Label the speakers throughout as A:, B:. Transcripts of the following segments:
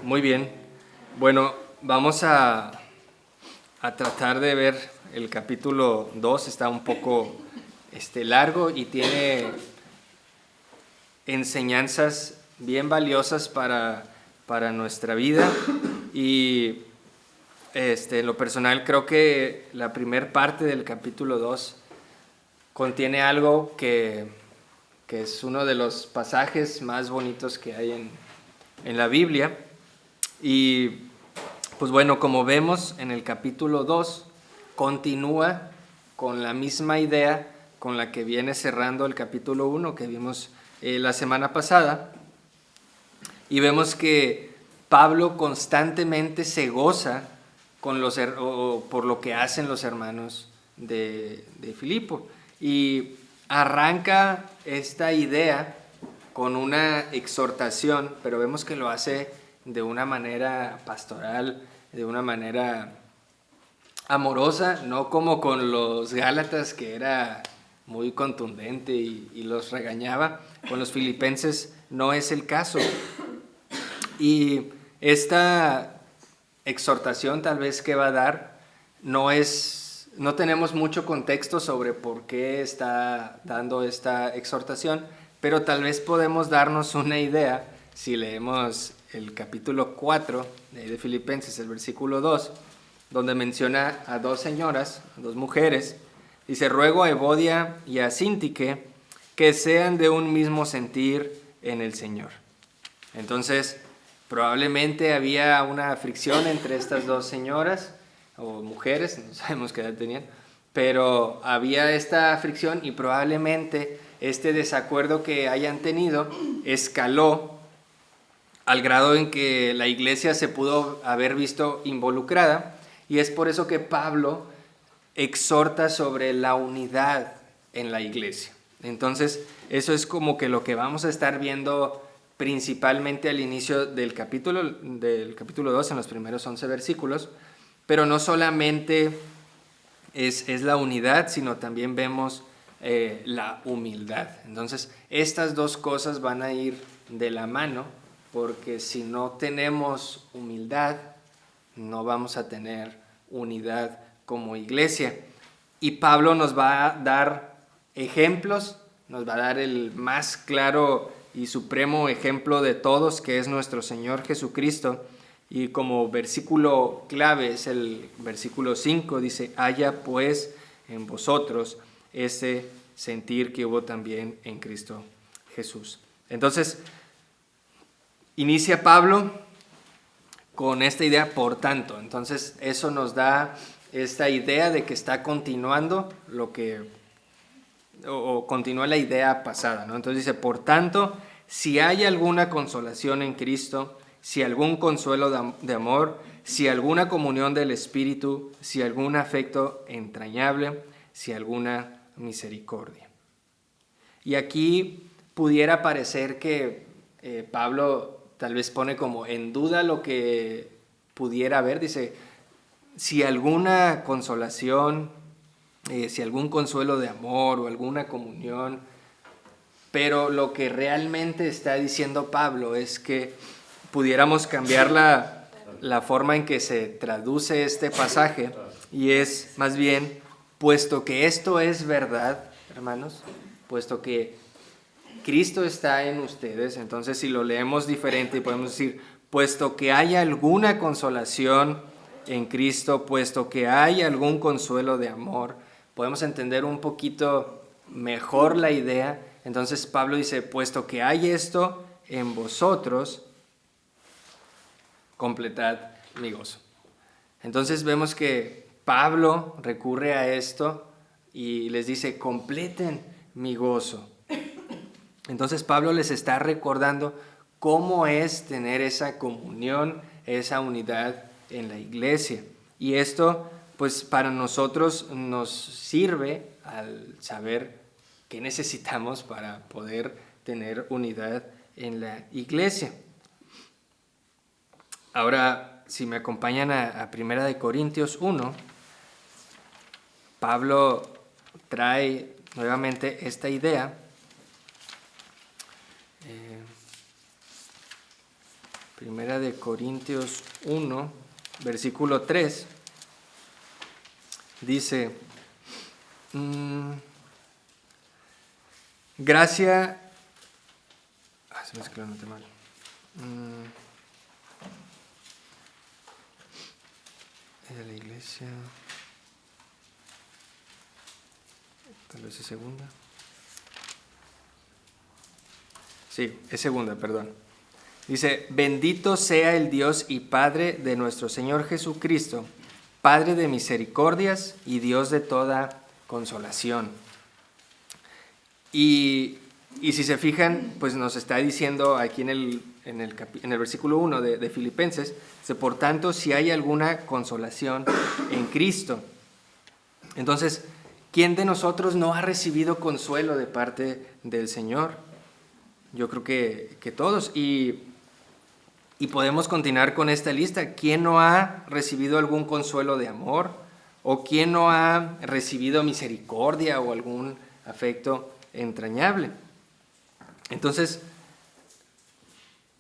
A: Muy bien. Bueno, vamos a tratar de ver el capítulo 2. Está un poco largo y tiene enseñanzas bien valiosas para nuestra vida. Y en lo personal creo que la primera parte del capítulo 2 contiene algo que es uno de los pasajes más bonitos que hay en la Biblia. Y pues bueno, como vemos en el capítulo 2, continúa con la misma idea con la que viene cerrando el capítulo 1 que vimos la semana pasada. Y vemos que Pablo constantemente se goza por lo que hacen los hermanos de Filipo. Y arranca esta idea con una exhortación, pero vemos que lo hace de una manera pastoral, de una manera amorosa, no como con los Gálatas, que era muy contundente y los regañaba. Con los filipenses no es el caso. Y esta exhortación tal vez que va a dar no tenemos mucho contexto sobre por qué está dando esta exhortación, pero tal vez podemos darnos una idea si leemos el capítulo 4 de Filipenses, el versículo 2, donde menciona a dos señoras, a dos mujeres. Dice: ruego a Evodia y a Síntique que sean de un mismo sentir en el Señor. Entonces, probablemente había una fricción entre estas dos señoras o mujeres, no sabemos qué edad tenían, pero había esta fricción y probablemente este desacuerdo que hayan tenido escaló al grado en que la iglesia se pudo haber visto involucrada, y es por eso que Pablo exhorta sobre la unidad en la iglesia. Entonces, eso es como que lo que vamos a estar viendo principalmente al inicio del capítulo 2, en los primeros 11 versículos, pero no solamente es la unidad, sino también vemos la humildad. Entonces, estas dos cosas van a ir de la mano, porque si no tenemos humildad, no vamos a tener unidad como iglesia. Y Pablo nos va a dar ejemplos, nos va a dar el más claro y supremo ejemplo de todos, que es nuestro Señor Jesucristo. Y como versículo clave es el versículo 5, dice: haya pues en vosotros ese sentir que hubo también en Cristo Jesús. Entonces, inicia Pablo con esta idea, por tanto. Entonces, eso nos da esta idea de que está continuando o continúa la idea pasada, ¿no? Entonces dice: por tanto, si hay alguna consolación en Cristo, si algún consuelo de amor, si alguna comunión del Espíritu, si algún afecto entrañable, si alguna misericordia. Y aquí pudiera parecer que Pablo tal vez pone como en duda lo que pudiera haber. Dice: si alguna consolación, si algún consuelo de amor o alguna comunión. Pero lo que realmente está diciendo Pablo es que pudiéramos cambiar la forma en que se traduce este pasaje, y es más bien: puesto que esto es verdad, hermanos, puesto que Cristo está en ustedes. Entonces, si lo leemos diferente, podemos decir: puesto que hay alguna consolación en Cristo, puesto que hay algún consuelo de amor. Podemos entender un poquito mejor la idea. Entonces Pablo dice: puesto que hay esto en vosotros, completad mi gozo. Entonces vemos que Pablo recurre a esto y les dice: completen mi gozo. Entonces Pablo les está recordando cómo es tener esa comunión, esa unidad en la iglesia. Y esto, pues, para nosotros nos sirve al saber qué necesitamos para poder tener unidad en la iglesia. Ahora, si me acompañan a 1 Corintios 1, Pablo trae nuevamente esta idea. Primera de Corintios 1, versículo 3, dice, gracia, se me hace que lo anoté mal. Es de la iglesia, tal vez es segunda. Sí, es segunda, perdón. Dice, bendito sea el Dios y Padre de nuestro Señor Jesucristo, Padre de misericordias y Dios de toda consolación. Y si se fijan, pues nos está diciendo aquí en el versículo 1 de Filipenses, dice, por tanto, si hay alguna consolación en Cristo. Entonces, ¿quién de nosotros no ha recibido consuelo de parte del Señor? Yo creo que todos. Y podemos continuar con esta lista. ¿Quién no ha recibido algún consuelo de amor? ¿O quién no ha recibido misericordia o algún afecto entrañable? Entonces,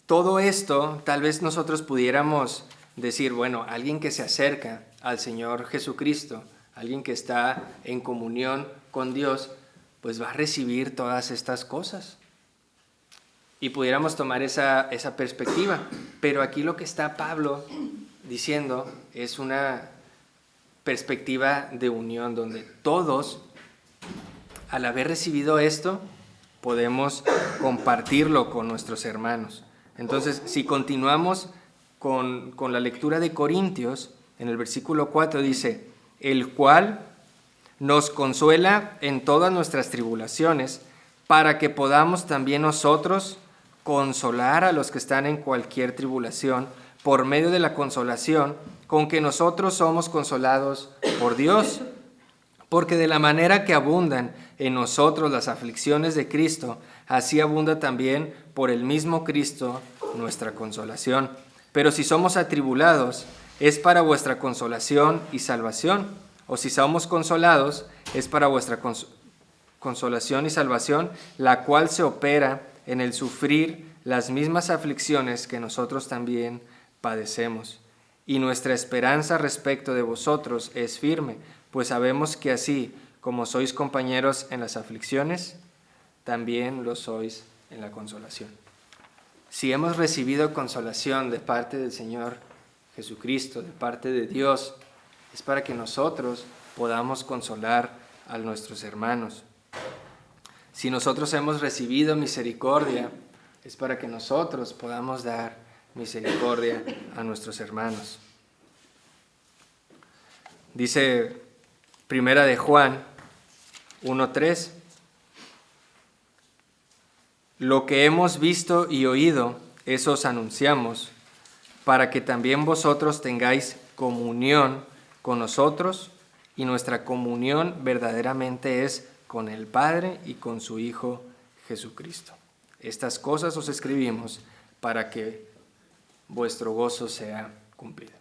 A: todo esto, tal vez nosotros pudiéramos decir, bueno, alguien que se acerca al Señor Jesucristo, alguien que está en comunión con Dios, pues va a recibir todas estas cosas. Y pudiéramos tomar esa perspectiva. Pero aquí lo que está Pablo diciendo es una perspectiva de unión, donde todos, al haber recibido esto, podemos compartirlo con nuestros hermanos. Entonces, si continuamos con la lectura de Corintios, en el versículo 4 dice, el cual nos consuela en todas nuestras tribulaciones, para que podamos también nosotros consolar a los que están en cualquier tribulación, por medio de la consolación con que nosotros somos consolados por Dios. Porque de la manera que abundan en nosotros las aflicciones de Cristo, así abunda también por el mismo Cristo nuestra consolación. Pero si somos atribulados, es para vuestra consolación y salvación. O si somos consolados, es para vuestra consolación y salvación, la cual se opera en el sufrir las mismas aflicciones que nosotros también padecemos. Y nuestra esperanza respecto de vosotros es firme, pues sabemos que así como sois compañeros en las aflicciones, también lo sois en la consolación. Si hemos recibido consolación de parte del Señor Jesucristo, de parte de Dios, es para que nosotros podamos consolar a nuestros hermanos. Si nosotros hemos recibido misericordia, es para que nosotros podamos dar misericordia a nuestros hermanos. Dice Primera de Juan 1:3, lo que hemos visto y oído, eso os anunciamos, para que también vosotros tengáis comunión con nosotros, y nuestra comunión verdaderamente es con el Padre y con su Hijo Jesucristo. Estas cosas os escribimos para que vuestro gozo sea cumplido.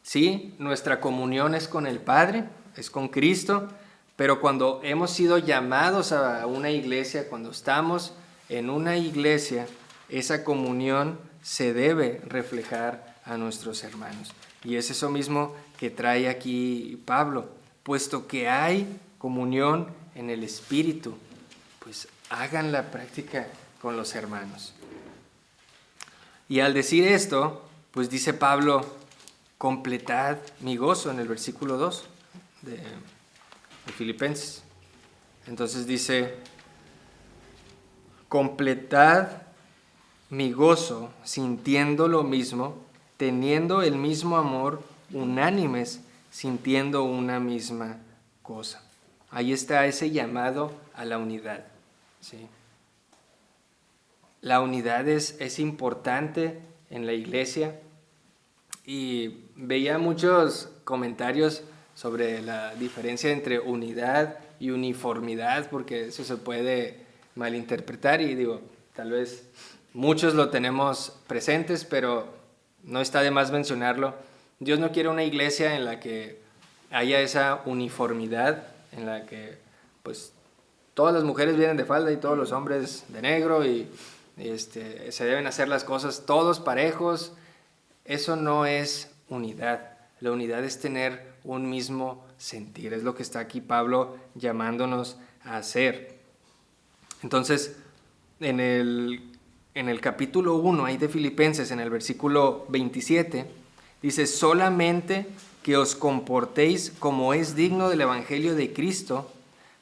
A: Sí, nuestra comunión es con el Padre, es con Cristo, pero cuando hemos sido llamados a una iglesia, cuando estamos en una iglesia, esa comunión se debe reflejar a nuestros hermanos. Y es eso mismo que trae aquí Pablo. Puesto que hay comunión en el Espíritu, pues hagan la práctica con los hermanos. Y al decir esto, pues dice Pablo, completad mi gozo en el versículo 2 de Filipenses. Entonces dice, completad mi gozo sintiendo lo mismo, teniendo el mismo amor, unánimes, sintiendo una misma cosa. Ahí está ese llamado a la unidad, ¿sí? La unidad es importante en la iglesia y veía muchos comentarios sobre la diferencia entre unidad y uniformidad, porque eso se puede malinterpretar y digo, tal vez muchos lo tenemos presentes, pero no está de más mencionarlo. Dios no quiere una iglesia en la que haya esa uniformidad, en la que pues todas las mujeres vienen de falda y todos los hombres de negro y se deben hacer las cosas todos parejos. Eso no es unidad. La unidad es tener un mismo sentir. Es lo que está aquí Pablo llamándonos a hacer. Entonces, en el capítulo 1 ahí de Filipenses, en el versículo 27, dice: solamente que os comportéis como es digno del evangelio de Cristo,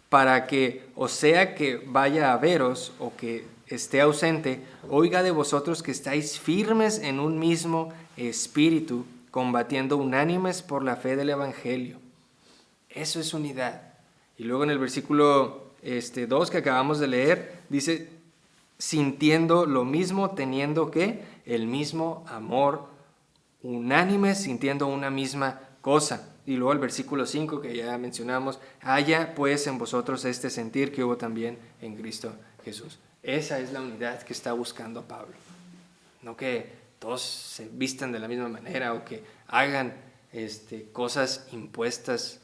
A: para que, o sea que vaya a veros o que esté ausente, oiga de vosotros que estáis firmes en un mismo espíritu, combatiendo unánimes por la fe del evangelio. Eso es unidad. Y luego en el versículo 2 que acabamos de leer, dice: sintiendo lo mismo, teniendo que el mismo amor, unánimes, sintiendo una misma cosa. Y luego el versículo 5 que ya mencionamos: haya pues en vosotros este sentir que hubo también en Cristo Jesús. Esa es la unidad que está buscando Pablo. No que todos se vistan de la misma manera o que hagan cosas impuestas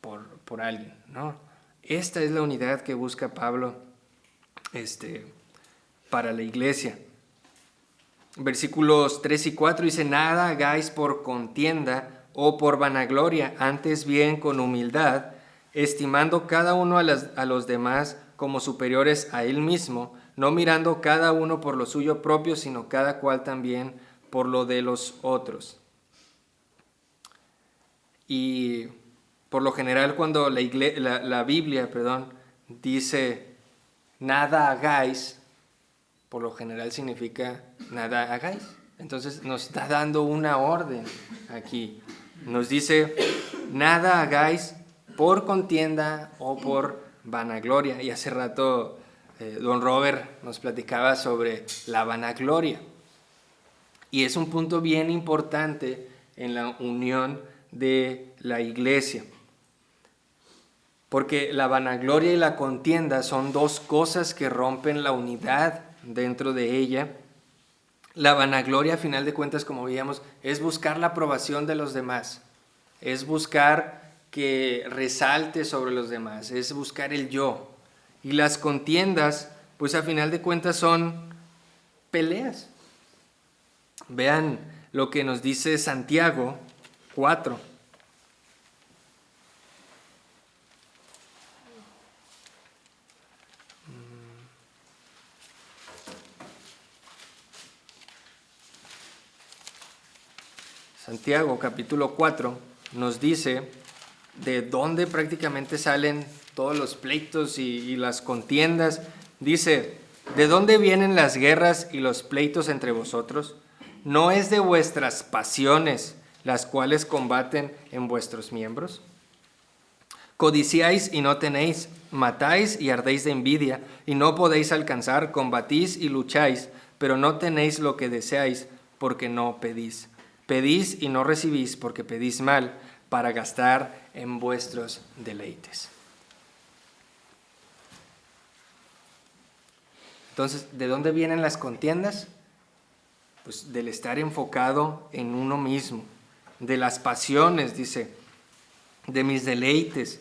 A: por alguien, ¿no? Esta es la unidad que busca Pablo para la iglesia. Versículos 3 y 4 dice: nada hagáis por contienda o por vanagloria, antes bien con humildad, estimando cada uno a los demás como superiores a él mismo, no mirando cada uno por lo suyo propio, sino cada cual también por lo de los otros. Y por lo general cuando la Biblia dice nada hagáis, por lo general significa nada hagáis. Entonces nos está dando una orden aquí. Nos dice: nada hagáis por contienda o por vanagloria. Y hace rato don Robert nos platicaba sobre la vanagloria. Y es un punto bien importante en la unión de la iglesia. Porque la vanagloria y la contienda son dos cosas que rompen la unidad dentro de ella. La vanagloria, a final de cuentas, como veíamos, es buscar la aprobación de los demás. Es buscar que resalte sobre los demás. Es buscar el yo. Y las contiendas, pues a final de cuentas son peleas. Vean lo que nos dice Santiago 4. Santiago capítulo 4 nos dice de dónde prácticamente salen todos los pleitos y las contiendas. Dice: ¿de dónde vienen las guerras y los pleitos entre vosotros? ¿No es de vuestras pasiones las cuales combaten en vuestros miembros? Codiciáis y no tenéis, matáis y ardéis de envidia, y no podéis alcanzar, combatís y lucháis, pero no tenéis lo que deseáis, porque no pedís. Pedís y no recibís, porque pedís mal, para gastar en vuestros deleites. Entonces, ¿de dónde vienen las contiendas? Pues del estar enfocado en uno mismo, de las pasiones, dice, de mis deleites.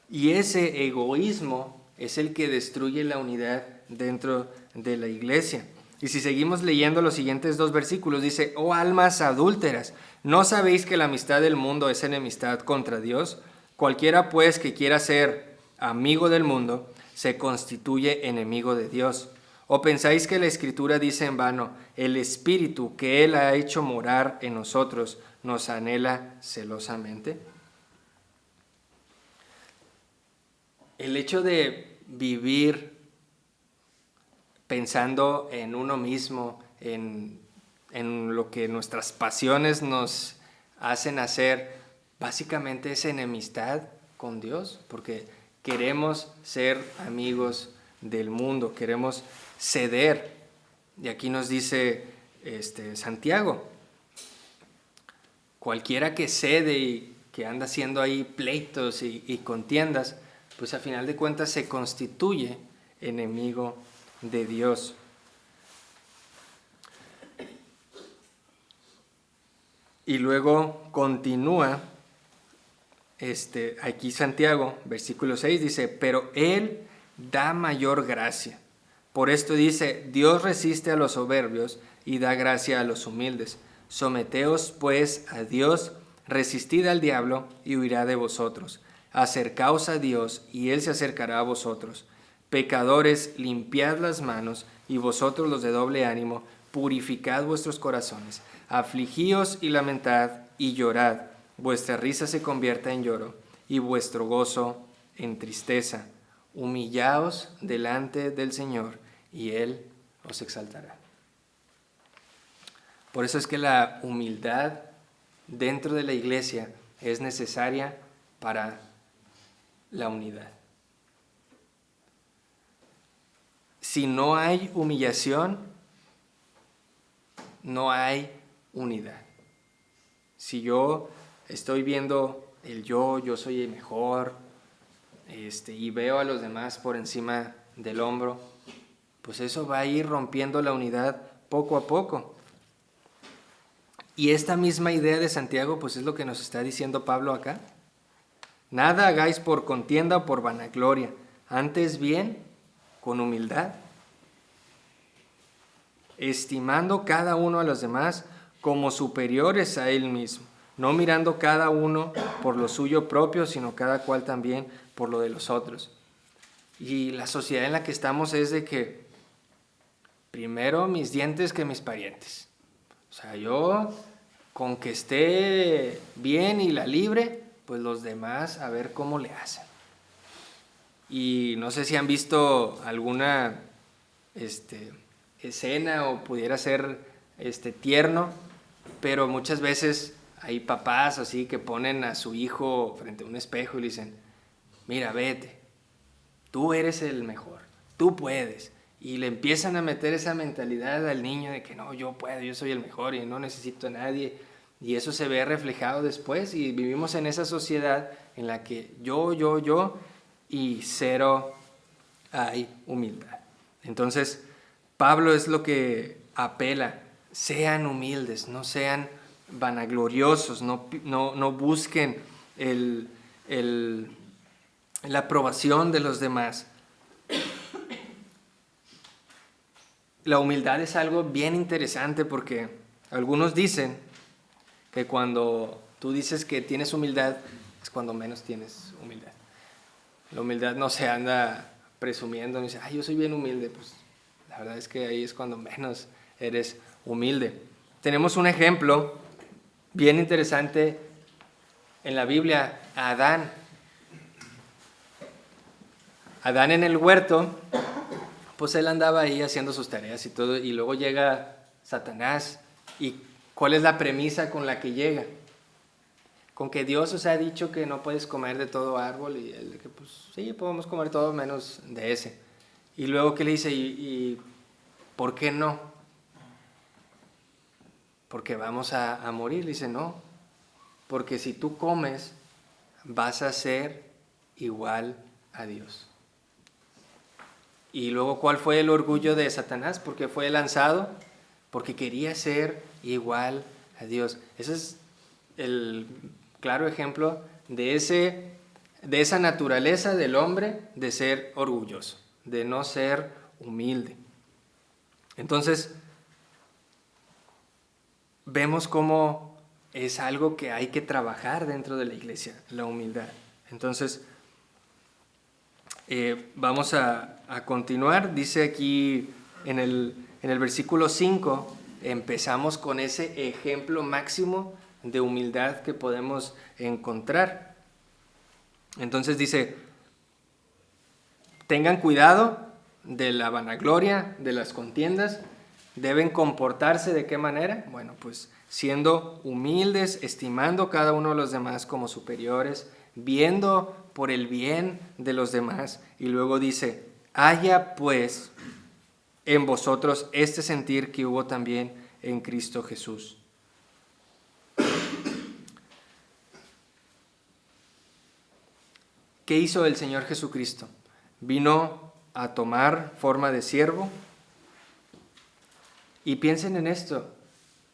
A: Y ese egoísmo es el que destruye la unidad dentro de la iglesia. Y si seguimos leyendo los siguientes 2 versículos, dice: oh almas adúlteras, ¿no sabéis que la amistad del mundo es enemistad contra Dios? Cualquiera pues que quiera ser amigo del mundo, se constituye enemigo de Dios. ¿O pensáis que la Escritura dice en vano: el Espíritu que Él ha hecho morar en nosotros nos anhela celosamente? El hecho de vivir pensando en uno mismo, en lo que nuestras pasiones nos hacen hacer, básicamente es enemistad con Dios, porque queremos ser amigos del mundo, queremos ceder. Y aquí nos dice Santiago: cualquiera que cede y que anda haciendo ahí pleitos y contiendas, pues a final de cuentas se constituye enemigo de Dios. Y luego continúa aquí Santiago, versículo 6, dice: pero Él da mayor gracia. Por esto dice, Dios resiste a los soberbios y da gracia a los humildes. Someteos pues a Dios, resistid al diablo y huirá de vosotros. Acercaos a Dios y Él se acercará a vosotros. Pecadores, limpiad las manos, y vosotros los de doble ánimo, purificad vuestros corazones. Afligíos y lamentad y llorad. Vuestra risa se convierta en lloro y vuestro gozo en tristeza. Humillaos delante del Señor y Él os exaltará. Por eso es que la humildad dentro de la iglesia es necesaria para la unidad. Si no hay humillación, no hay unidad. Si yo estoy viendo yo soy el mejor, y veo a los demás por encima del hombro, pues eso va a ir rompiendo la unidad poco a poco. Y esta misma idea de Santiago, pues es lo que nos está diciendo Pablo acá. Nada hagáis por contienda o por vanagloria, antes bien con humildad, estimando cada uno a los demás como superiores a él mismo, no mirando cada uno por lo suyo propio, sino cada cual también por lo de los otros. Y la sociedad en la que estamos es de que primero mis dientes que mis parientes. O sea, yo con que esté bien y la libre, pues los demás a ver cómo le hacen. Y no sé si han visto alguna escena o pudiera ser tierno, pero muchas veces hay papás así que ponen a su hijo frente a un espejo y le dicen, mira, vete, tú eres el mejor, tú puedes. Y le empiezan a meter esa mentalidad al niño de que no, yo puedo, yo soy el mejor y no necesito a nadie. Y eso se ve reflejado después y vivimos en esa sociedad en la que yo y cero hay humildad. Entonces, Pablo es lo que apela, sean humildes, no sean vanagloriosos, no busquen la aprobación de los demás. La humildad es algo bien interesante porque algunos dicen que cuando tú dices que tienes humildad es cuando menos tienes humildad. La humildad no se anda presumiendo, no dice, yo soy bien humilde, pues la verdad es que ahí es cuando menos eres humilde. Tenemos un ejemplo bien interesante en la Biblia, Adán. Adán en el huerto, pues él andaba ahí haciendo sus tareas y todo, y luego llega Satanás. ¿Y cuál es la premisa con la que llega? Con que Dios os ha dicho que no puedes comer de todo árbol, y él que pues sí, podemos comer todo menos de ese. Y luego que le dice, ¿y por qué no? Porque vamos a morir. Le dice, no, porque si tú comes vas a ser igual a Dios. Y luego, ¿cuál fue el orgullo de Satanás? Porque fue lanzado, porque quería ser igual a Dios. Ese es el claro ejemplo de esa naturaleza del hombre de ser orgulloso, de no ser humilde. Entonces, vemos cómo es algo que hay que trabajar dentro de la iglesia, la humildad. Entonces, vamos a continuar. Dice aquí en el versículo 5, empezamos con ese ejemplo máximo de humildad que podemos encontrar. Entonces dice, tengan cuidado de la vanagloria, de las contiendas. Deben comportarse ¿de qué manera? Bueno, pues siendo humildes, estimando cada uno de los demás como superiores, viendo por el bien de los demás. Y luego dice, haya pues en vosotros este sentir que hubo también en Cristo Jesús. ¿Qué hizo el Señor Jesucristo? Vino a tomar forma de siervo. Y piensen en esto,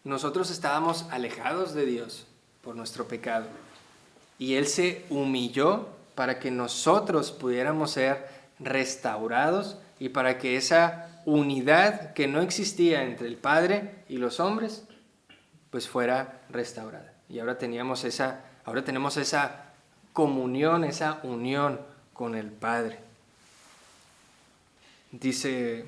A: nosotros estábamos alejados de Dios por nuestro pecado. Y Él se humilló para que nosotros pudiéramos ser restaurados y para que esa unidad que no existía entre el Padre y los hombres, pues fuera restaurada. Y ahora tenemos esa comunión, esa unión con el Padre. Dice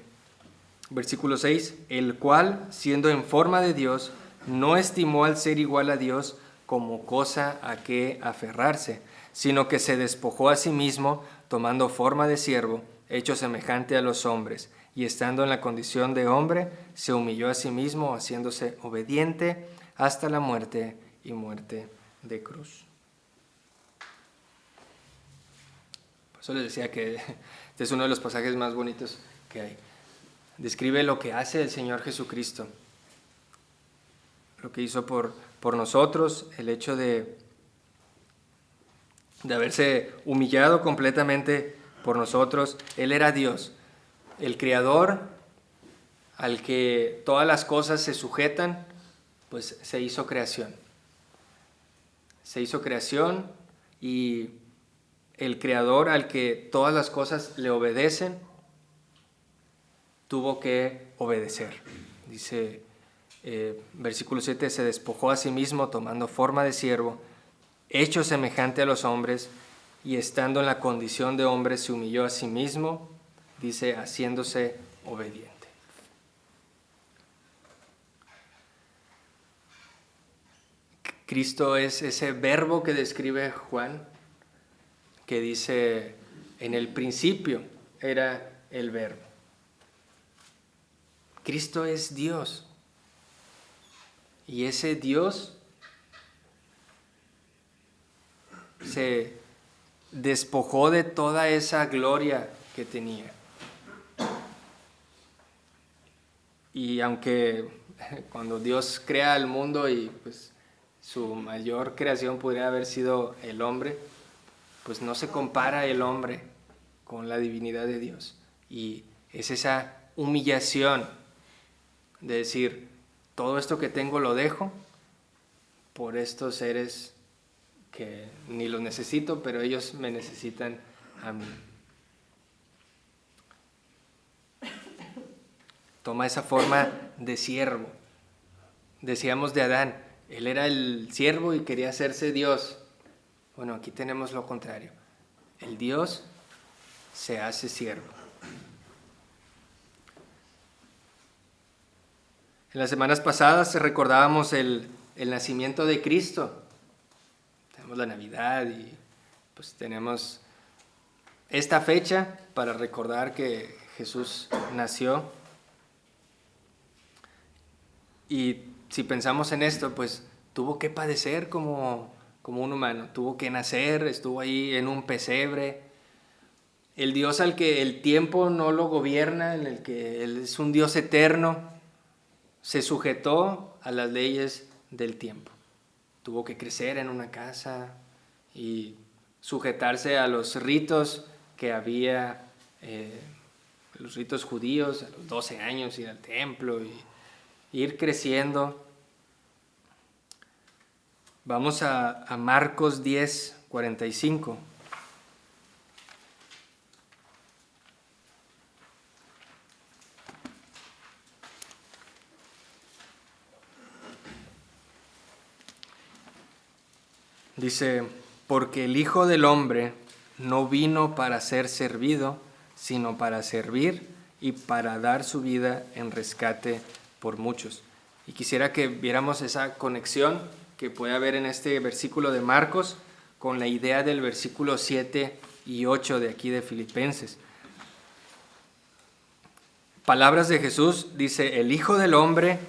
A: versículo 6, el cual, siendo en forma de Dios, no estimó al ser igual a Dios como cosa a que aferrarse, sino que se despojó a sí mismo, tomando forma de siervo, hecho semejante a los hombres, y estando en la condición de hombre, se humilló a sí mismo, haciéndose obediente hasta la muerte y muerte de cruz. Por eso les decía que este es uno de los pasajes más bonitos que hay. Describe lo que hace el Señor Jesucristo, lo que hizo por nosotros, el hecho de haberse humillado completamente por nosotros. Él era Dios, el Creador, al que todas las cosas se sujetan, pues se hizo creación. Se hizo creación y el Creador al que todas las cosas le obedecen, tuvo que obedecer. Dice versículo 7, se despojó a sí mismo tomando forma de siervo, hecho semejante a los hombres, y estando en la condición de hombre se humilló a sí mismo, dice, haciéndose obediente. Cristo es ese verbo que describe Juan, que dice, en el principio era el verbo. Cristo es Dios. Y ese Dios se despojó de toda esa gloria que tenía. Y aunque cuando Dios crea el mundo y pues su mayor creación podría haber sido el hombre, pues no se compara el hombre con la divinidad de Dios. Y es esa humillación de decir, todo esto que tengo lo dejo por estos seres que ni los necesito, pero ellos me necesitan a mí. Toma esa forma de siervo. Decíamos de Adán, él era el siervo y quería hacerse Dios. Bueno, aquí tenemos lo contrario. El Dios se hace siervo. En las semanas pasadas recordábamos el nacimiento de Cristo. Tenemos la Navidad y pues tenemos esta fecha para recordar que Jesús nació. Y si pensamos en esto, pues tuvo que padecer como un humano, tuvo que nacer, estuvo ahí en un pesebre. El Dios al que el tiempo no lo gobierna, en el que Él es un Dios eterno, se sujetó a las leyes del tiempo. Tuvo que crecer en una casa y sujetarse a los ritos que había, los ritos judíos, a los 12 años ir al templo y ir creciendo. Vamos a Marcos 10, 45. Dice, porque el Hijo del Hombre no vino para ser servido, sino para servir y para dar su vida en rescate por muchos. Y quisiera que viéramos esa conexión que puede haber en este versículo de Marcos con la idea del versículo 7 y 8 de aquí de Filipenses. Palabras de Jesús, dice, el Hijo del Hombre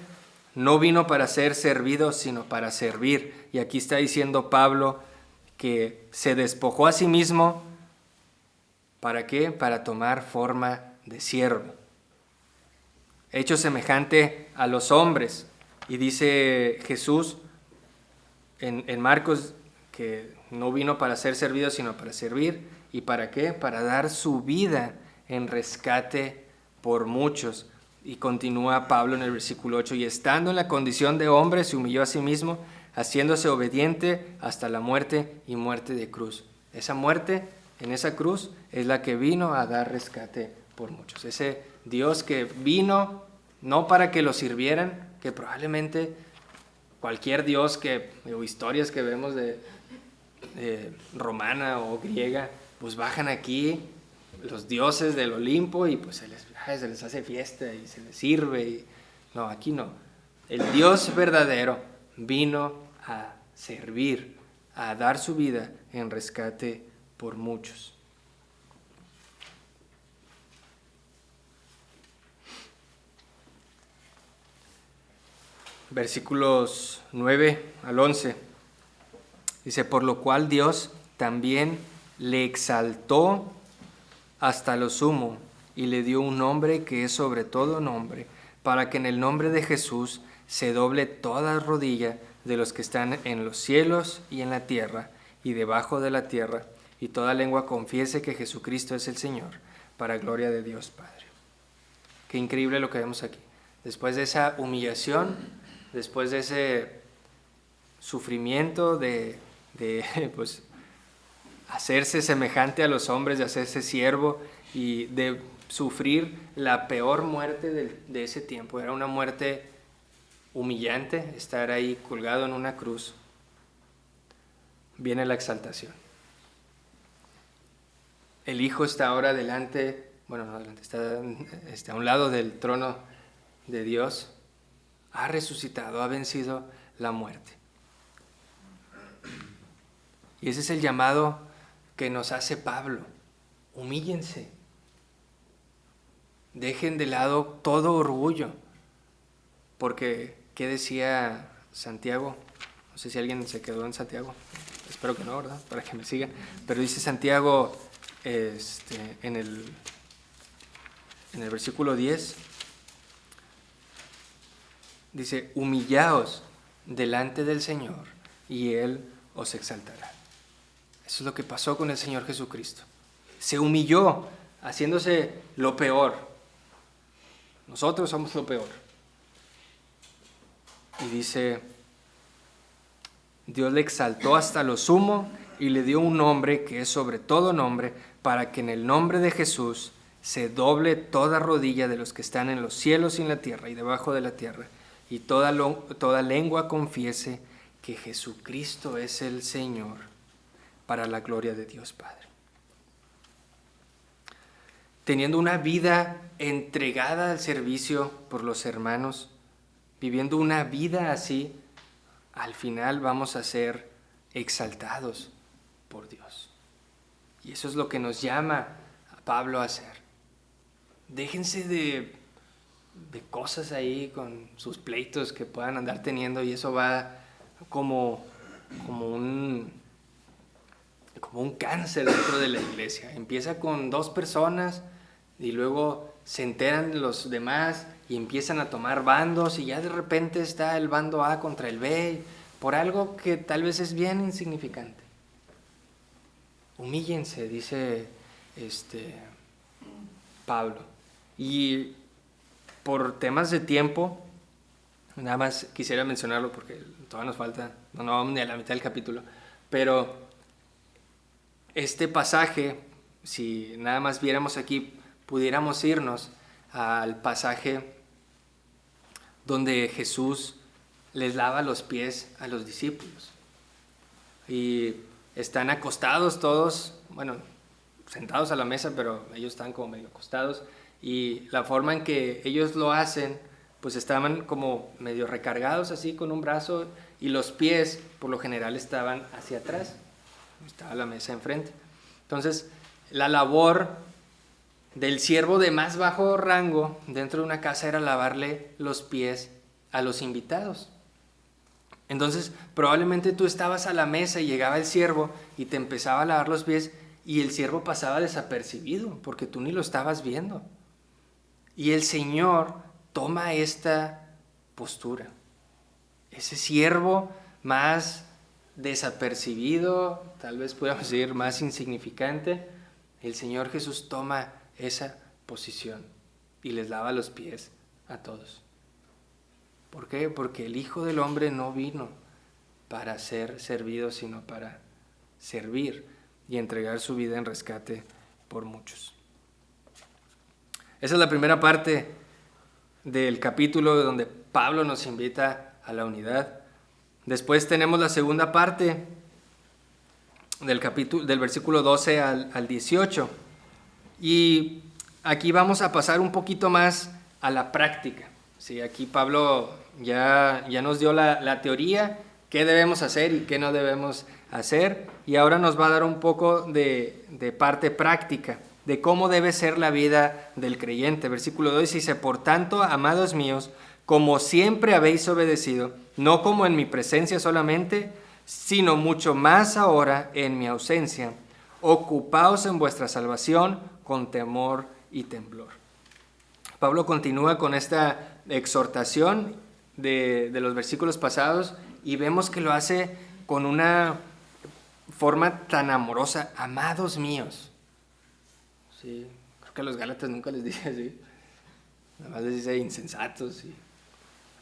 A: no vino para ser servido, sino para servir. Y aquí está diciendo Pablo que se despojó a sí mismo. ¿Para qué? Para tomar forma de siervo. Hecho semejante a los hombres. Y dice Jesús en Marcos que no vino para ser servido, sino para servir. ¿Y para qué? Para dar su vida en rescate por muchos. Y continúa Pablo en el versículo 8, y estando en la condición de hombre, se humilló a sí mismo, haciéndose obediente hasta la muerte y muerte de cruz. Esa muerte en esa cruz es la que vino a dar rescate por muchos. Ese Dios que vino no para que lo sirvieran, que probablemente cualquier Dios o historias que vemos de romana o griega, pues bajan aquí los dioses del Olimpo y pues se les hace fiesta y se les sirve. No, aquí no. El Dios verdadero vino a servir, a dar su vida en rescate por muchos. Versículos 9 al 11. Dice, por lo cual Dios también le exaltó hasta lo sumo y le dio un nombre que es sobre todo nombre, para que en el nombre de Jesús se doble toda rodilla de los que están en los cielos y en la tierra y debajo de la tierra, y toda lengua confiese que Jesucristo es el Señor, para gloria de Dios Padre. Qué increíble lo que vemos aquí. Después de esa humillación, después de ese sufrimiento de pues, hacerse semejante a los hombres, de hacerse siervo y de sufrir la peor muerte de ese tiempo. Era una muerte humillante, estar ahí colgado en una cruz. Viene la exaltación. El Hijo está ahora delante, bueno, no delante, está a un lado del trono de Dios. Ha resucitado, ha vencido la muerte. Y ese es el llamado que nos hace Pablo. Humíllense. Dejen de lado todo orgullo. Porque, ¿qué decía Santiago? No sé si alguien se quedó en Santiago. Espero que no, ¿verdad? Para que me siga. Pero dice Santiago en el versículo 10. Dice, humillaos delante del Señor y Él os exaltará. Eso es lo que pasó con el Señor Jesucristo. Se humilló haciéndose lo peor. Nosotros somos lo peor. Y dice, Dios le exaltó hasta lo sumo y le dio un nombre que es sobre todo nombre, para que en el nombre de Jesús se doble toda rodilla de los que están en los cielos y en la tierra y debajo de la tierra, y toda lengua confiese que Jesucristo es el Señor, para la gloria de Dios Padre. Teniendo una vida entregada al servicio por los hermanos, viviendo una vida así, al final vamos a ser exaltados por Dios. Y eso es lo que nos llama a Pablo a hacer. Déjense de cosas ahí con sus pleitos que puedan andar teniendo, y eso va como un cáncer dentro de la iglesia. Empieza con 2 personas y luego se enteran los demás y empiezan a tomar bandos, y ya de repente está el bando A contra el B por algo que tal vez es bien insignificante. Humíllense, dice Pablo. Y por temas de tiempo, nada más quisiera mencionarlo porque todavía nos falta, no vamos ni a la mitad del capítulo, pero este pasaje, si nada más viéramos aquí, pudiéramos irnos al pasaje donde Jesús les lava los pies a los discípulos. Y están acostados todos, bueno, sentados a la mesa, pero ellos están como medio acostados. Y la forma en que ellos lo hacen, pues estaban como medio recargados así con un brazo, y los pies por lo general estaban hacia atrás. Estaba la mesa enfrente. Entonces, la labor del siervo de más bajo rango dentro de una casa era lavarle los pies a los invitados. Entonces, probablemente tú estabas a la mesa y llegaba el siervo y te empezaba a lavar los pies, y el siervo pasaba desapercibido porque tú ni lo estabas viendo. Y el Señor toma esta postura. Ese siervo más desapercibido, tal vez podamos decir más insignificante, el Señor Jesús toma esa posición y les lava los pies a todos. ¿Por qué? Porque el Hijo del Hombre no vino para ser servido, sino para servir y entregar su vida en rescate por muchos. Esa es la primera parte del capítulo donde Pablo nos invita a la unidad. Después tenemos la segunda parte del capítulo, del versículo 12 al 18. Y aquí vamos a pasar un poquito más a la práctica. Sí, aquí Pablo ya nos dio la teoría, qué debemos hacer y qué no debemos hacer. Y ahora nos va a dar un poco de parte práctica, de cómo debe ser la vida del creyente. Versículo 2 dice: por tanto, amados míos, como siempre habéis obedecido, no como en mi presencia solamente, sino mucho más ahora en mi ausencia, ocupaos en vuestra salvación con temor y temblor. Pablo continúa con esta exhortación de los versículos pasados y vemos que lo hace con una forma tan amorosa. Amados míos. Sí, creo que a los Gálatas nunca les dice así. Nada más les dice insensatos. Sí.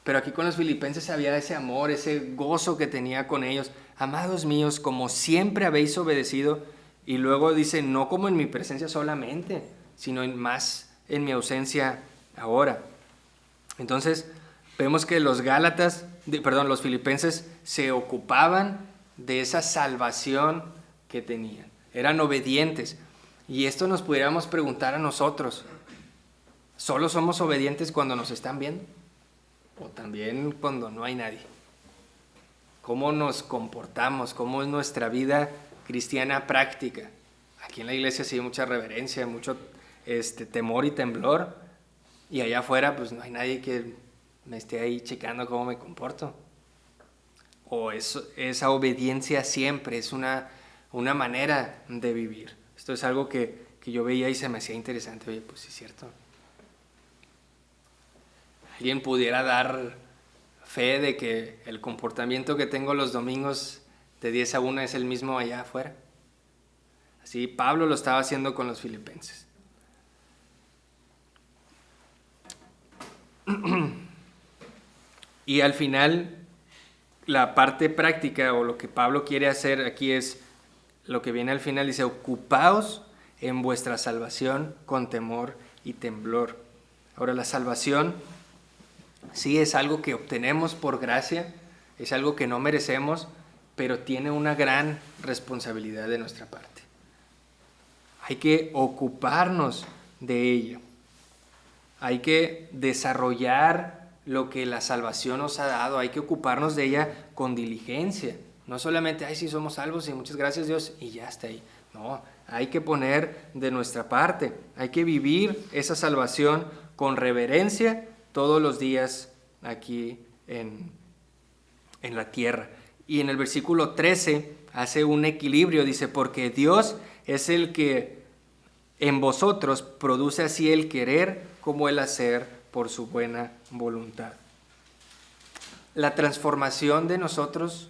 A: Pero aquí con los filipenses había ese amor, ese gozo que tenía con ellos. Amados míos, como siempre habéis obedecido. Y luego dice, no como en mi presencia solamente, sino más en mi ausencia ahora. Entonces, vemos que los filipenses se ocupaban de esa salvación que tenían. Eran obedientes. Y esto nos pudiéramos preguntar a nosotros. ¿Solo somos obedientes cuando nos están viendo? ¿O también cuando no hay nadie? ¿Cómo nos comportamos? ¿Cómo es nuestra vida cristiana práctica? Aquí en la iglesia sí hay mucha reverencia, mucho temor y temblor. Y allá afuera pues no hay nadie que me esté ahí checando cómo me comporto. O esa obediencia siempre es una manera de vivir. Esto es algo que yo veía y se me hacía interesante. Oye, pues sí es cierto. ¿Alguien pudiera dar fe de que el comportamiento que tengo los domingos de 10 a 1 es el mismo allá afuera? Así Pablo lo estaba haciendo con los filipenses. Y al final, la parte práctica o lo que Pablo quiere hacer aquí es lo que viene al final. Dice, ocupaos en vuestra salvación con temor y temblor. Ahora, la salvación sí es algo que obtenemos por gracia, es algo que no merecemos, pero tiene una gran responsabilidad de nuestra parte. Hay que ocuparnos de ello. Hay que desarrollar lo que la salvación nos ha dado. Hay que ocuparnos de ella con diligencia. No solamente, sí somos salvos y muchas gracias Dios y ya está ahí. No, hay que poner de nuestra parte. Hay que vivir esa salvación con reverencia todos los días aquí en la tierra. Y en el versículo 13 hace un equilibrio, dice, porque Dios es el que en vosotros produce así el querer como el hacer por su buena voluntad. La transformación de nosotros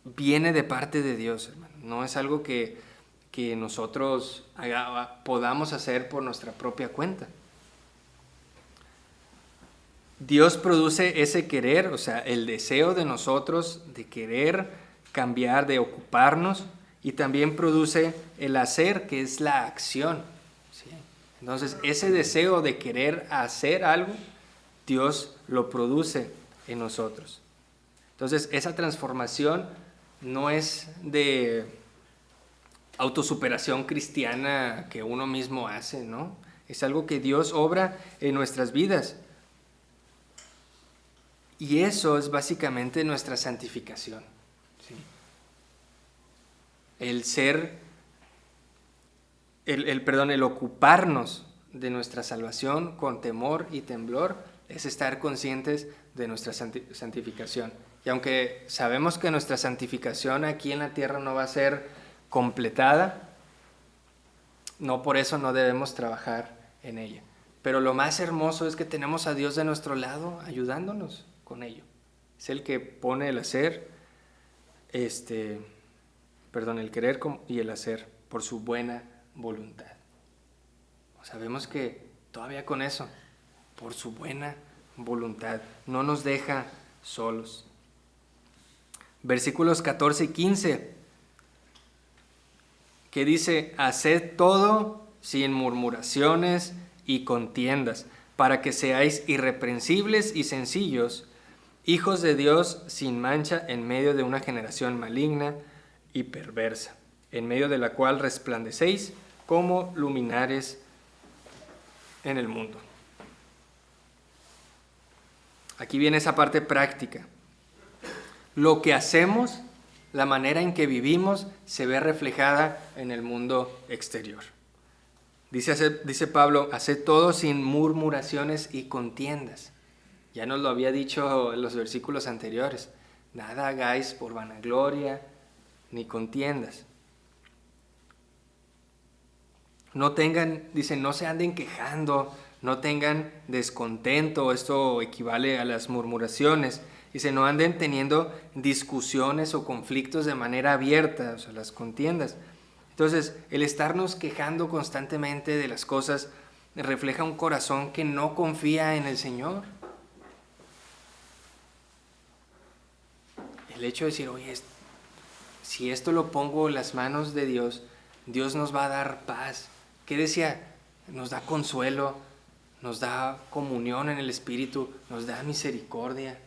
A: viene de parte de Dios, hermano. No es algo que nosotros podamos hacer por nuestra propia cuenta. Dios produce ese querer, o sea, el deseo de nosotros de querer cambiar, de ocuparnos, y también produce el hacer, que es la acción. ¿Sí? Entonces, ese deseo de querer hacer algo, Dios lo produce en nosotros. Entonces, esa transformación no es de autosuperación cristiana que uno mismo hace, ¿no? Es algo que Dios obra en nuestras vidas. Y eso es básicamente nuestra santificación. ¿Sí? El ocuparnos de nuestra salvación con temor y temblor es estar conscientes de nuestra santificación. Y aunque sabemos que nuestra santificación aquí en la tierra no va a ser completada, no por eso no debemos trabajar en ella. Pero lo más hermoso es que tenemos a Dios de nuestro lado ayudándonos con ello. Es el que pone el hacer, el querer y el hacer por su buena voluntad. Sabemos que todavía con eso, por su buena voluntad, no nos deja solos. Versículos 14 y 15, que dice, haced todo sin murmuraciones y contiendas, para que seáis irreprensibles y sencillos, hijos de Dios sin mancha en medio de una generación maligna y perversa, en medio de la cual resplandecéis como luminares en el mundo. Aquí viene esa parte práctica. Lo que hacemos, la manera en que vivimos, se ve reflejada en el mundo exterior. Dice Pablo, haced todo sin murmuraciones y contiendas. Ya nos lo había dicho en los versículos anteriores. Nada hagáis por vanagloria ni contiendas. No tengan, dice, no se anden quejando, no tengan descontento. Esto equivale a las murmuraciones. Dice, no anden teniendo discusiones o conflictos de manera abierta, o sea, las contiendas. Entonces, el estarnos quejando constantemente de las cosas refleja un corazón que no confía en el Señor. El hecho de decir, oye, si esto lo pongo en las manos de Dios, Dios nos va a dar paz. ¿Qué decía? Nos da consuelo, nos da comunión en el Espíritu, nos da misericordia.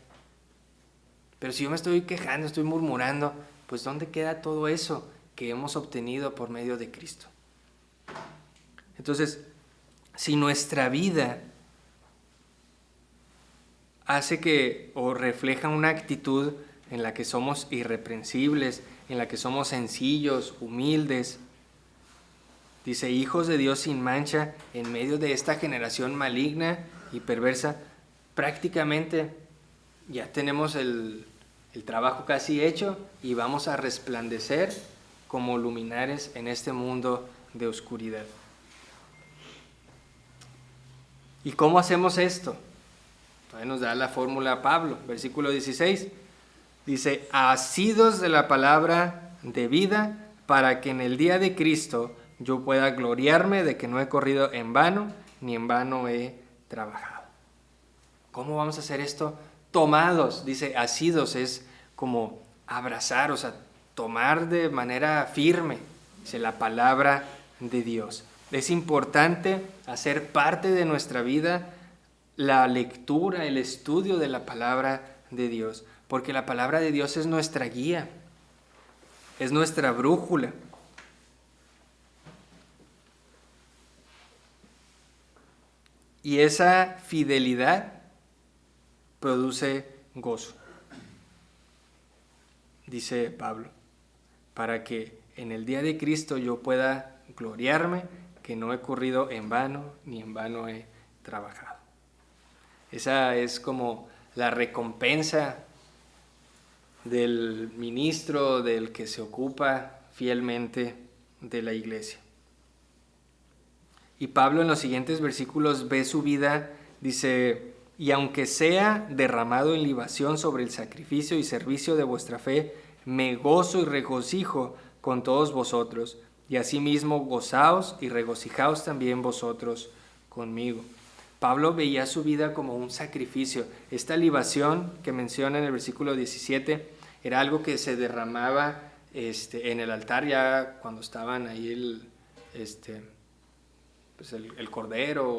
A: Pero si yo me estoy quejando, estoy murmurando, pues ¿dónde queda todo eso que hemos obtenido por medio de Cristo? Entonces, si nuestra vida hace que o refleja una actitud en la que somos irreprensibles, en la que somos sencillos, humildes, dice, hijos de Dios sin mancha, en medio de esta generación maligna y perversa, prácticamente ya tenemos el trabajo casi hecho y vamos a resplandecer como luminares en este mundo de oscuridad. ¿Y cómo hacemos esto? Todavía nos da la fórmula Pablo, versículo 16. Dice, asidos de la palabra de vida, para que en el día de Cristo yo pueda gloriarme de que no he corrido en vano, ni en vano he trabajado. ¿Cómo vamos a hacer esto? Tomados, dice, asidos es como abrazar, o sea, tomar de manera firme, dice, la palabra de Dios. Es importante hacer parte de nuestra vida la lectura, el estudio de la palabra de Dios, porque la palabra de Dios es nuestra guía, es nuestra brújula. Y esa fidelidad produce gozo, dice Pablo, para que en el día de Cristo yo pueda gloriarme, que no he corrido en vano, ni en vano he trabajado. Esa es como la recompensa del ministro, del que se ocupa fielmente de la iglesia. Y Pablo en los siguientes versículos ve su vida, dice, y aunque sea derramado en libación sobre el sacrificio y servicio de vuestra fe, me gozo y regocijo con todos vosotros, y asimismo gozaos y regocijaos también vosotros conmigo. Pablo veía su vida como un sacrificio. Esta libación que menciona en el versículo 17 era algo que se derramaba en el altar ya cuando estaban ahí el cordero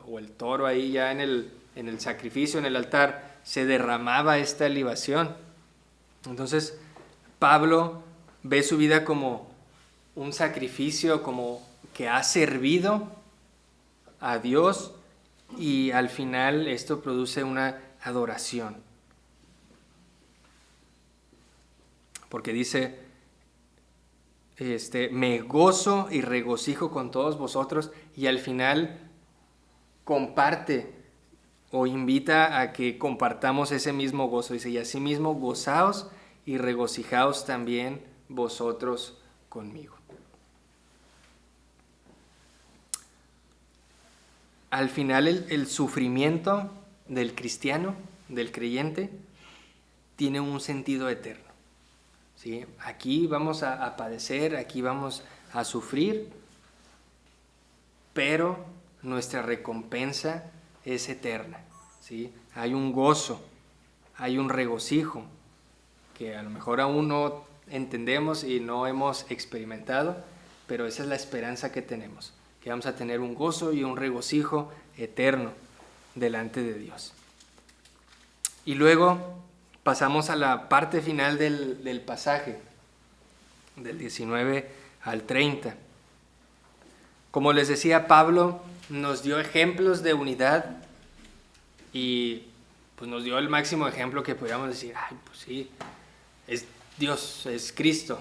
A: o el toro ahí ya en el sacrificio, en el altar, se derramaba esta libación. Entonces, Pablo ve su vida como un sacrificio, como que ha servido a Dios, y al final esto produce una adoración. Porque dice, me gozo y regocijo con todos vosotros, y al final comparte o invita a que compartamos ese mismo gozo. Dice, y asimismo gozaos y regocijaos también vosotros conmigo. Al final el sufrimiento del cristiano, del creyente, tiene un sentido eterno. ¿Sí? Aquí vamos a padecer, aquí vamos a sufrir, pero nuestra recompensa es eterna. ¿Sí? Hay un gozo, hay un regocijo que a lo mejor aún no entendemos y no hemos experimentado, pero esa es la esperanza que tenemos, que vamos a tener un gozo y un regocijo eterno delante de Dios. Y luego pasamos a la parte final del pasaje, del 19 al 30. Como les decía, Pablo nos dio ejemplos de unidad y pues nos dio el máximo ejemplo que podríamos decir, ay, pues sí, es Dios, es Cristo.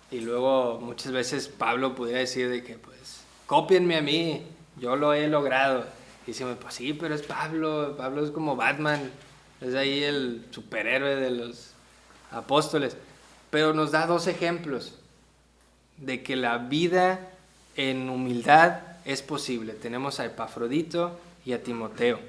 A: Y luego muchas veces Pablo pudiera decir de que pues cópienme a mí, yo lo he logrado. Y decimos, pues sí, pero es Pablo es como Batman, es ahí el superhéroe de los apóstoles. Pero nos da dos ejemplos de que la vida en humildad es posible. Tenemos a Epafrodito y a Timoteo.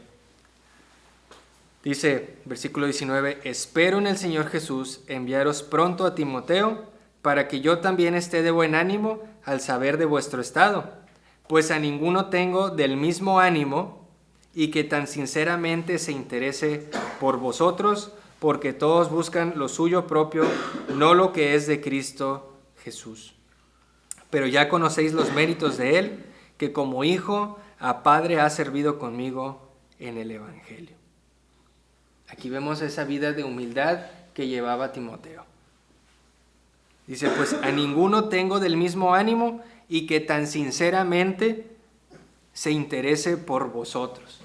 A: Dice, versículo 19, espero en el Señor Jesús enviaros pronto a Timoteo, para que yo también esté de buen ánimo al saber de vuestro estado, pues a ninguno tengo del mismo ánimo y que tan sinceramente se interese por vosotros, porque todos buscan lo suyo propio, no lo que es de Cristo Jesús. Pero ya conocéis los méritos de él, que como hijo a padre ha servido conmigo en el Evangelio. Aquí vemos esa vida de humildad que llevaba Timoteo. Dice, pues a ninguno tengo del mismo ánimo y que tan sinceramente se interese por vosotros.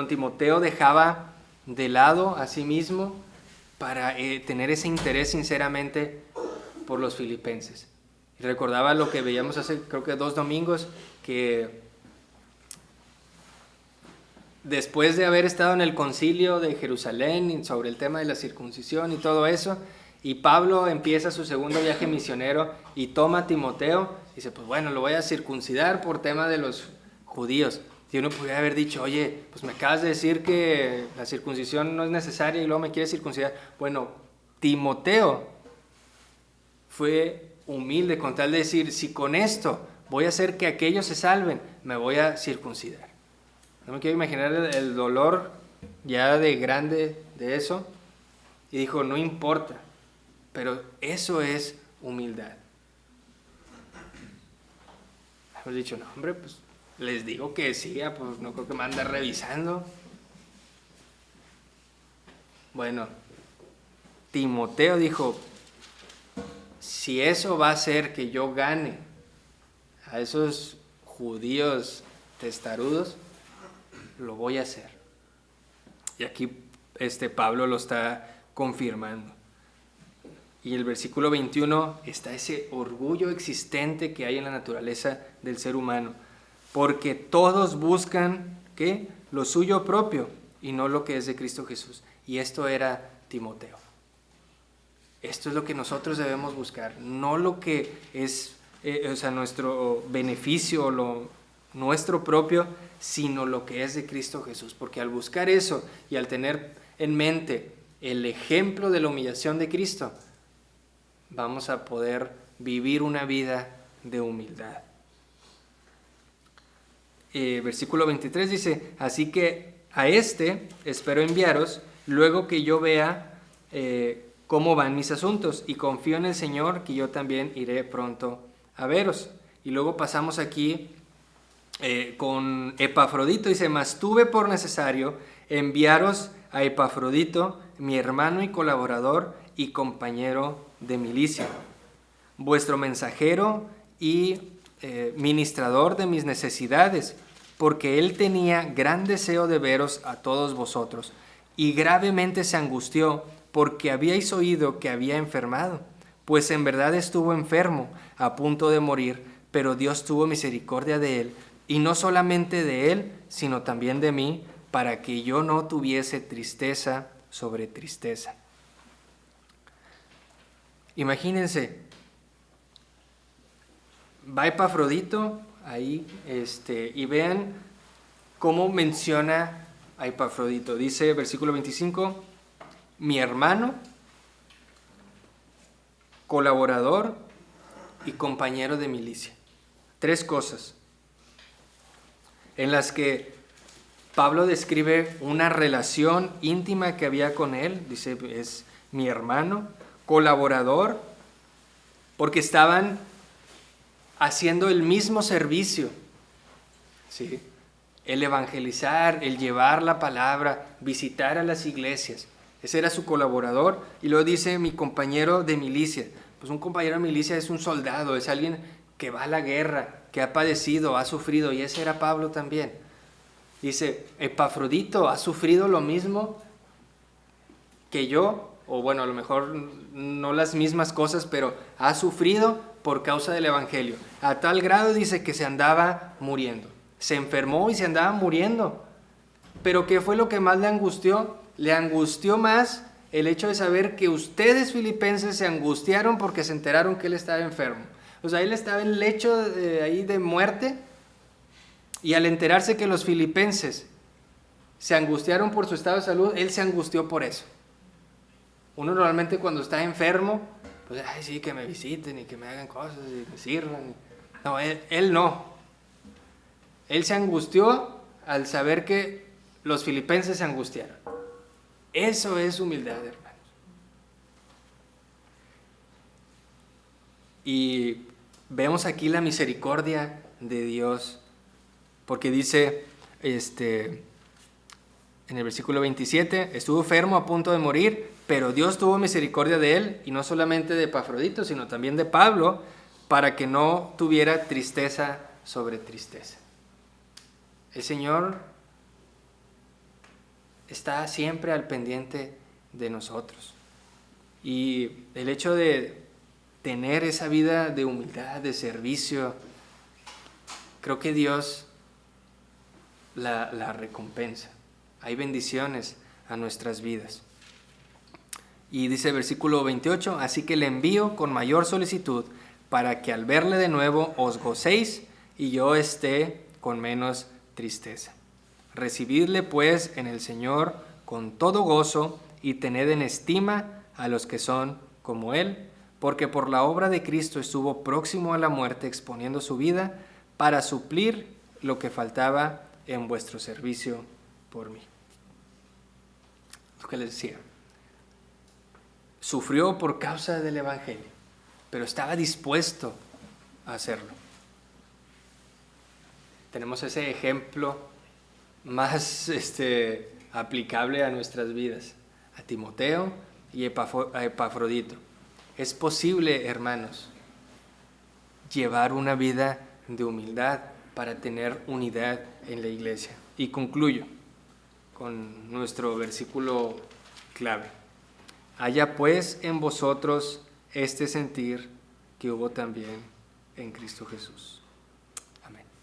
A: Timoteo dejaba de lado a sí mismo para tener ese interés sinceramente por los filipenses. Y recordaba lo que veíamos hace creo que 2 domingos, que después de haber estado en el concilio de Jerusalén sobre el tema de la circuncisión y todo eso, y Pablo empieza su segundo viaje misionero y toma a Timoteo, y dice, pues bueno, lo voy a circuncidar por tema de los judíos. Y uno podría haber dicho, oye, pues me acabas de decir que la circuncisión no es necesaria y luego me quieres circuncidar. Bueno, Timoteo fue humilde con tal de decir, si con esto voy a hacer que aquellos se salven, me voy a circuncidar. No me quiero imaginar el dolor ya de grande de eso. Y dijo, no importa, pero eso es humildad. Hemos dicho, no hombre, pues les digo que sí, pues no creo que me ande revisando. Bueno, Timoteo dijo, si eso va a hacer que yo gane a esos judíos testarudos, lo voy a hacer. Y aquí Pablo lo está confirmando. Y el versículo 21 está ese orgullo existente que hay en la naturaleza del ser humano. Porque todos buscan, ¿qué? Lo suyo propio y no lo que es de Cristo Jesús. Y esto era Timoteo. Esto es lo que nosotros debemos buscar, no lo que es nuestro beneficio, nuestro propio, sino lo que es de Cristo Jesús. Porque al buscar eso y al tener en mente el ejemplo de la humillación de Cristo, vamos a poder vivir una vida de humildad. Versículo 23 dice, así que a espero enviaros, luego que yo vea cómo van mis asuntos, y confío en el Señor que yo también iré pronto a veros. Y luego pasamos aquí con Epafrodito, dice, mas tuve por necesario enviaros a Epafrodito, mi hermano y colaborador y compañero de milicia, vuestro mensajero y ministrador de mis necesidades, porque él tenía gran deseo de veros a todos vosotros, y gravemente se angustió porque habíais oído que había enfermado, pues en verdad estuvo enfermo, a punto de morir, pero Dios tuvo misericordia de él, y no solamente de él, sino también de mí, para que yo no tuviese tristeza sobre tristeza. Imagínense, va Epafrodito ahí, y vean cómo menciona a Epafrodito. Dice, versículo 25, mi hermano, colaborador y compañero de milicia. 3 cosas en las que Pablo describe una relación íntima que había con él. Dice, es mi hermano, colaborador porque estaban haciendo el mismo servicio, ¿sí? El evangelizar, el llevar la palabra, visitar a las iglesias. Ese era su colaborador. Y luego dice mi compañero de milicia. Pues un compañero de milicia es un soldado, es alguien que va a la guerra, que ha padecido, ha sufrido, y ese era Pablo también. Dice, Epafrodito ha sufrido lo mismo que yo, o bueno, a lo mejor no las mismas cosas, pero ha sufrido por causa del evangelio. A tal grado dice que se andaba muriendo. Se enfermó y se andaba muriendo. Pero ¿qué fue lo que más le angustió? Le angustió más el hecho de saber que ustedes filipenses se angustiaron porque se enteraron que él estaba enfermo. O sea, él estaba en lecho ahí de muerte, y al enterarse que los filipenses se angustiaron por su estado de salud, él se angustió por eso. Uno normalmente cuando está enfermo, pues, ay, sí, que me visiten y que me hagan cosas y me sirvan. No, él no. Él se angustió al saber que los filipenses se angustiaron. Eso es humildad, hermanos. Y vemos aquí la misericordia de Dios, porque dice en el versículo 27, estuvo enfermo a punto de morir, pero Dios tuvo misericordia de él, y no solamente de Epafrodito, sino también de Pablo, para que no tuviera tristeza sobre tristeza. El Señor está siempre al pendiente de nosotros. Y el hecho de tener esa vida de humildad, de servicio, creo que Dios la recompensa. Hay bendiciones a nuestras vidas. Y dice el versículo 28, así que le envío con mayor solicitud para que al verle de nuevo os gocéis y yo esté con menos tristeza. Recibidle pues en el Señor con todo gozo y tened en estima a los que son como Él, porque por la obra de Cristo estuvo próximo a la muerte, exponiendo su vida para suplir lo que faltaba en vuestro servicio por mí. Lo que les decía, sufrió por causa del evangelio, pero estaba dispuesto a hacerlo. Tenemos ese ejemplo más aplicable a nuestras vidas, a Timoteo y a Epafrodito. Es posible, hermanos, llevar una vida de humildad para tener unidad en la iglesia. Y concluyo con nuestro versículo clave. Haya pues en vosotros este sentir que hubo también en Cristo Jesús.